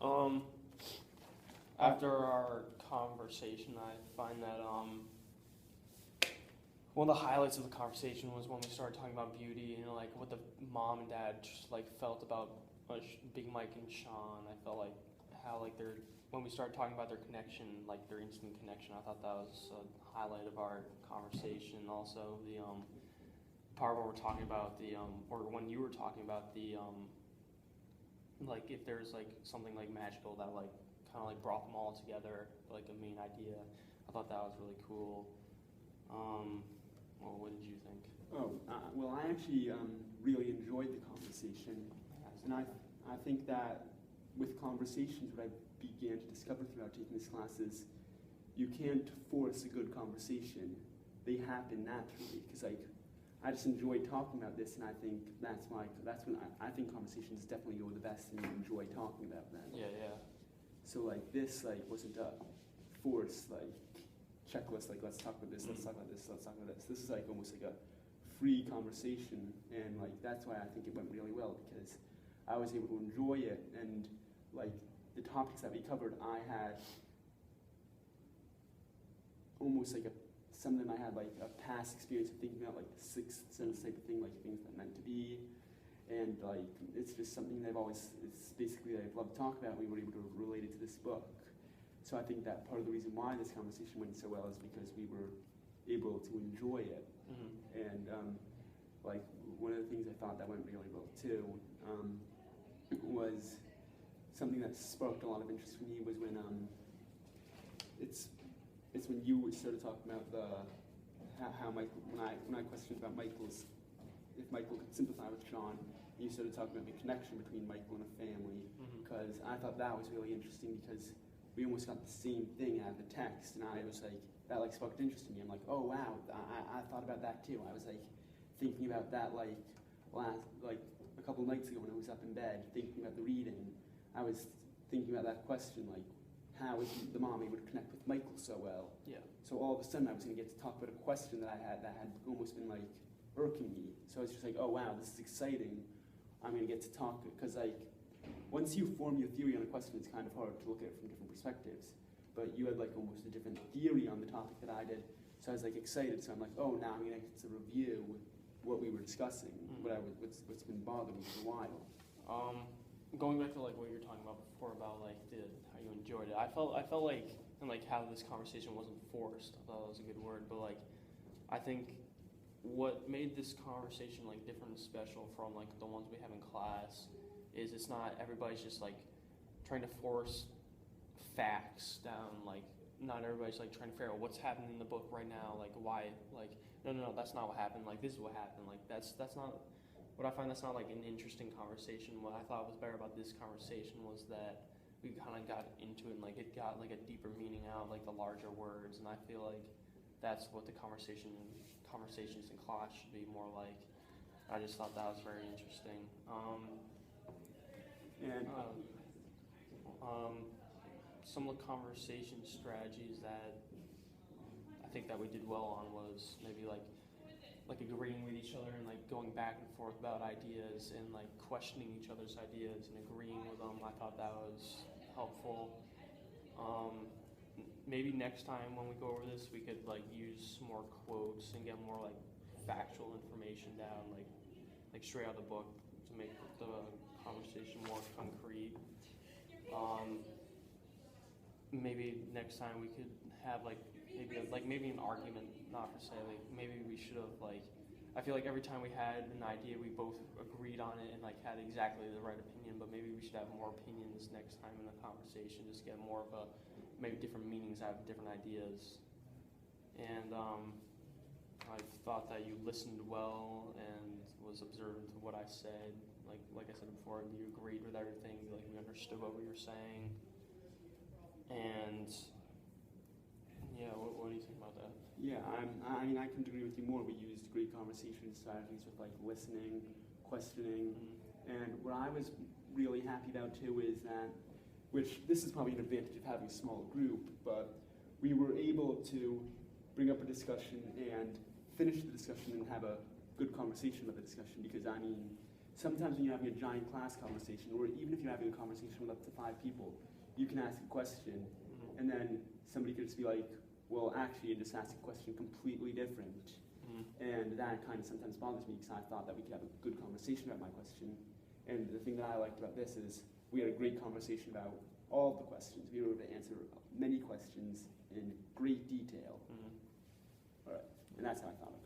Um, After our conversation, I find that one of the highlights of the conversation was when we started talking about beauty and like what the mom and dad just like felt about Big Mike and Sean. I felt like how like their when we started talking about their connection, like their instant connection. I thought that was a highlight of our conversation. Also, the part where we're talking about or when you were talking about like if there's like something like magical that like kind of like brought them all together, like a main idea. I thought that was really cool. Well, what did you think? Well, I actually really enjoyed the conversation, and I think that with conversations, what I began to discover throughout taking this class is you can't force a good conversation. They happen naturally, because like I just enjoy talking about this, and I think that's when I think conversations definitely go the best, and you enjoy talking about them. Yeah. So like this like wasn't a forced like checklist, like let's talk about this, let's talk about this, let's talk about this. This is like almost like a free conversation, and like that's why I think it went really well, because I was able to enjoy it, and like the topics that we covered, I had almost like some of them I had like a past experience of thinking about, like the sixth sense type of thing, like things that meant to be, and like it's just something that it's basically that I've loved to talk about. We were able to relate it to this book. So I think that part of the reason why this conversation went so well is because we were able to enjoy it. Mm-hmm. And like one of the things I thought that went really well too was something that sparked a lot of interest for me was when it's when you started talking about how Michael, when I questioned about if Michael could sympathize with Sean, you started talking about the connection between Michael and a family, because I thought that was really interesting, because we almost got the same thing out of the text, and I was like, that like sparked interest in me. I'm like, oh wow, I thought about that too. I was like thinking about that like a couple nights ago when I was up in bed thinking about the reading. I was thinking about that question, like how is the mom able to connect with Michael so well? Yeah. So all of a sudden I was going to get to talk about a question that I had that had almost been like irking me. So I was just like, oh wow, this is exciting. I'm going to get to talk, because like once you form your theory on a question, it's kind of hard to look at it from different perspectives. But you had like almost a different theory on the topic that I did. So I was like excited. So I'm like, oh, now I'm going to get to review what we were discussing, what's been bothering me for a while. Going back to like what you were talking about before about like how you enjoyed it, I felt like, and like how this conversation wasn't forced. I thought that was a good word, but like I think what made this conversation like different and special from like the ones we have in class is it's not everybody's just like trying to force facts down. Like not everybody's like trying to figure out what's happening in the book right now, like why, like no, that's not what happened, like this is what happened, like that's not what I find. That's not like an interesting conversation. What I thought was better about this conversation was that we kind of got into it, and like it got like a deeper meaning out, like the larger words, and I feel like that's what the conversations in class should be more like. I just thought that was very interesting. Some of the conversation strategies that I think that we did well on was maybe like agreeing with each other and like going back and forth about ideas and like questioning each other's ideas and agreeing with them. I thought that was helpful. Maybe next time when we go over this, we could like use more quotes and get more like factual information down, like straight out of the book, to make the conversation more concrete. Maybe next time we could have maybe an argument, not per se, like maybe we should have like, I feel like every time we had an idea we both agreed on it and like had exactly the right opinion, but maybe we should have more opinions next time in the conversation, just get more of maybe different meanings out of different ideas. And I thought that you listened well and was observant to what I said. Like I said before, you agreed with everything, like you understood what we were saying. And yeah, what do you think about that? Yeah, I mean, I couldn't agree with you more. We used great conversation strategies with like listening, questioning, and what I was really happy about too is that, which this is probably an advantage of having a small group, but we were able to bring up a discussion and finish the discussion and have a good conversation about the discussion, because I mean, sometimes when you're having a giant class conversation, or even if you're having a conversation with up to 5 people, you can ask a question, and then somebody could just be like, well, actually, and just ask a question completely different. And that kind of sometimes bothers me, because I thought that we could have a good conversation about my question. And the thing that I liked about this is we had a great conversation about all of the questions. We were able to answer many questions in great detail. All right, and that's how I thought of it.